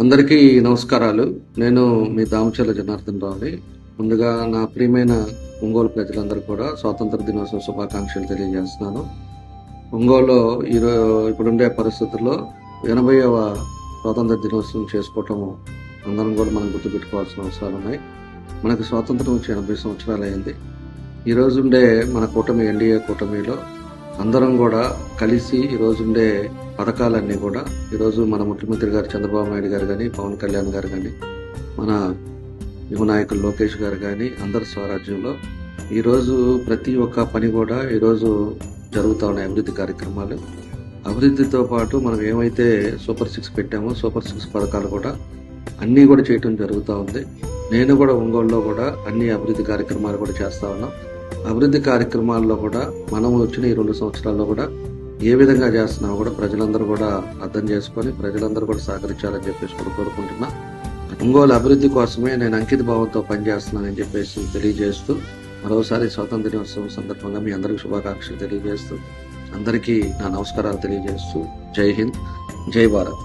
అందరికీ నమస్కారాలు. నేను మీ దామచర్ల జనార్దన్ రావుని. ముందుగా నా ప్రియమైన ఒంగోలు ప్రజలందరూ కూడా స్వాతంత్ర దినోత్సవ శుభాకాంక్షలు తెలియజేస్తున్నాను. ఒంగోలులో ఇప్పుడుండే పరిస్థితుల్లో 80వ స్వాతంత్ర దినోత్సవం చేసుకోవటం అందరం కూడా మనం గుర్తుపెట్టుకోవాల్సిన అవసరాలు ఉన్నాయి. మనకు స్వాతంత్రం వచ్చి 80 సంవత్సరాలు అయింది. ఈ రోజుండే మన కూటమి ఎన్డీఏ కూటమిలో అందరం కూడా కలిసి ఈ రోజుండే పథకాలన్నీ కూడా ఈరోజు మన ముఖ్యమంత్రి గారు చంద్రబాబు నాయుడు గారు కానీ, పవన్ కళ్యాణ్ గారు కానీ, మన యువ నాయకులు లోకేష్ గారు కానీ అందరి స్వరాజ్యంలో ఈరోజు ప్రతి ఒక్క పని కూడా ఈరోజు జరుగుతూ ఉన్నాయి. అభివృద్ధి కార్యక్రమాలు అభివృద్ధితో పాటు మనం ఏమైతే సూపర్ 6 పెట్టామో సూపర్ 6 పథకాలు కూడా అన్నీ కూడా చేయటం జరుగుతూ ఉంది. నేను కూడా ఒంగోలులో కూడా అన్ని అభివృద్ధి కార్యక్రమాలు కూడా చేస్తా ఉన్నాం. అభివృద్ధి కార్యక్రమాల్లో కూడా మనం వచ్చిన ఈ 2 సంవత్సరాల్లో కూడా ఏ విధంగా చేస్తున్నామో కూడా ప్రజలందరూ కూడా అర్థం చేసుకొని ప్రజలందరూ కూడా సహకరించాలని చెప్పేసి కూడా కోరుకుంటున్నా. ఒంగోలు అభివృద్ధి కోసమే నేను అంకిత భావంతో పనిచేస్తున్నానని చెప్పేసి తెలియజేస్తూ మరోసారి స్వాతంత్ర దినోత్సవం సందర్భంగా మీ అందరికీ శుభాకాంక్షలు తెలియజేస్తూ అందరికీ నా నమస్కారాలు తెలియజేస్తూ జై హింద్, జై భారత్.